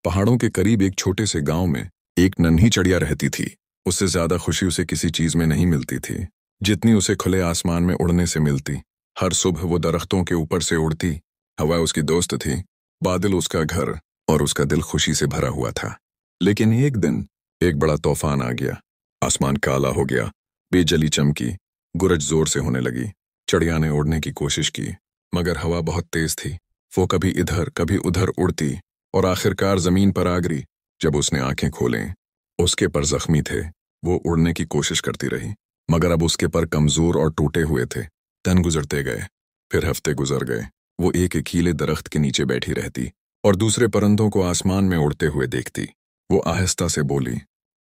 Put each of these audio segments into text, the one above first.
पहाड़ों के करीब एक छोटे से गांव में एक नन्ही चिड़िया रहती थी। उससे ज्यादा खुशी उसे किसी चीज में नहीं मिलती थी जितनी उसे खुले आसमान में उड़ने से मिलती। हर सुबह वो दरख्तों के ऊपर से उड़ती। हवा उसकी दोस्त थी, बादल उसका घर, और उसका दिल खुशी से भरा हुआ था। लेकिन एक दिन एक बड़ा तूफान आ गया। आसमान काला हो गया, बिजली चमकी, गरज जोर से होने लगी। चिड़िया ने उड़ने की कोशिश की, मगर हवा बहुत तेज थी। वो कभी इधर कभी उधर उड़ती और आखिरकार जमीन पर आ गिरी। जब उसने आंखें खोलें, उसके पर जख्मी थे। वो उड़ने की कोशिश करती रही, मगर अब उसके पर कमजोर और टूटे हुए थे। दिन गुजरते गए, फिर हफ्ते गुजर गए। वो एक अकेले दरख्त के नीचे बैठी रहती और दूसरे परिंदों को आसमान में उड़ते हुए देखती। वो आहिस्ता से बोली,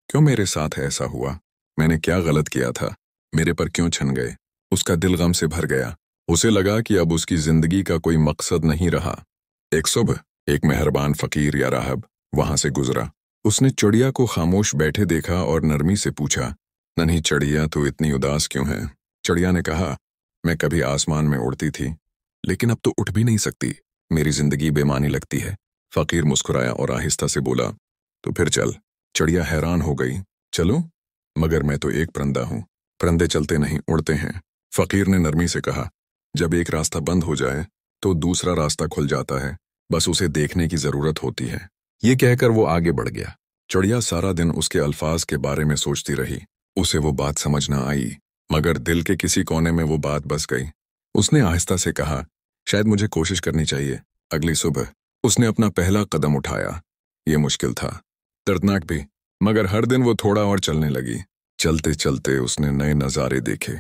क्यों मेरे साथ ऐसा हुआ? मैंने क्या गलत किया था? मेरे पर क्यों छन गए? उसका दिल गम से भर गया। उसे लगा कि अब उसकी जिंदगी का कोई मकसद नहीं रहा। एक सुबह एक मेहरबान फकीर या राहब वहां से गुजरा। उसने चिड़िया को खामोश बैठे देखा और नरमी से पूछा, नन्ही चिड़िया, तू इतनी उदास क्यों है? चिड़िया ने कहा, मैं कभी आसमान में उड़ती थी, लेकिन अब तो उठ भी नहीं सकती। मेरी जिंदगी बेमानी लगती है। फकीर मुस्कुराया और आहिस्ता से बोला, तो फिर चल। चिड़िया हैरान हो गई, चलो? मगर मैं तो एक परिंदा हूं। परिंदे चलते नहीं, उड़ते हैं। फकीर ने नरमी से कहा, जब एक रास्ता बंद हो जाए तो दूसरा रास्ता खुल जाता है, बस उसे देखने की जरूरत होती है। ये कहकर वो आगे बढ़ गया। चिड़िया सारा दिन उसके अल्फाज के बारे में सोचती रही। उसे वो बात समझ न आई, मगर दिल के किसी कोने में वो बात बस गई। उसने आहिस्ता से कहा, शायद मुझे कोशिश करनी चाहिए। अगली सुबह उसने अपना पहला कदम उठाया। ये मुश्किल था, दर्दनाक भी, मगर हर दिन वो थोड़ा और चलने लगी। चलते चलते उसने नए नज़ारे देखे।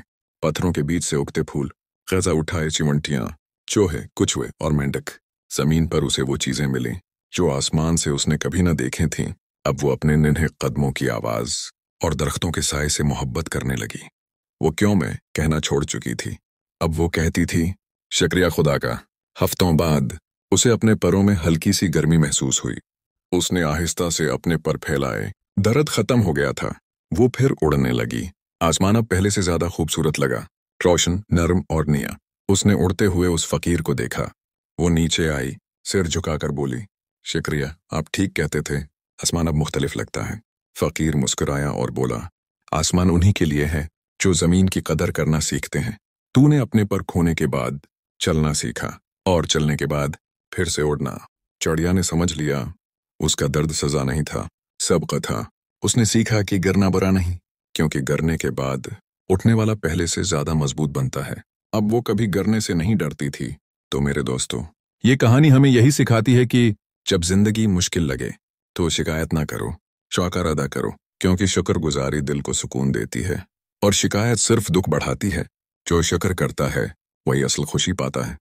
पत्थरों के बीच से उगते फूल, गजा उठाए चिमटियां, चूहे, कुचुए और मेंढक। जमीन पर उसे वो चीजें मिली जो आसमान से उसने कभी न देखी थीं। अब वो अपने नन्हे कदमों की आवाज और दरख्तों के साए से मोहब्बत करने लगी। वो क्यों मैं कहना छोड़ चुकी थी। अब वो कहती थी, शुक्रिया खुदा का। हफ्तों बाद उसे अपने परों में हल्की सी गर्मी महसूस हुई। उसने आहिस्ता से अपने पर फैलाए। दर्द खत्म हो गया था। वो फिर उड़ने लगी। आसमान अब पहले से ज्यादा खूबसूरत लगा, रोशन, नरम और निया। उसने उड़ते हुए उस फकीर को देखा। वो नीचे आई, सिर झुकाकर बोली, शुक्रिया, आप ठीक कहते थे, आसमान अब मुख्तलिफ लगता है। फकीर मुस्कुराया और बोला, आसमान उन्हीं के लिए है जो जमीन की कदर करना सीखते हैं। तूने अपने पर खोने के बाद चलना सीखा, और चलने के बाद फिर से उड़ना। चिड़िया ने समझ लिया, उसका दर्द सजा नहीं था, सबक था। उसने सीखा कि गिरना बुरा नहीं, क्योंकि गिरने के बाद उठने वाला पहले से ज्यादा मजबूत बनता है। अब वो कभी गिरने से नहीं डरती थी। तो मेरे दोस्तों, ये कहानी हमें यही सिखाती है कि जब जिंदगी मुश्किल लगे तो शिकायत ना करो, शुक्र अदा करो, क्योंकि शुक्रगुजारी दिल को सुकून देती है और शिकायत सिर्फ दुख बढ़ाती है। जो शुक्र करता है वही असल खुशी पाता है।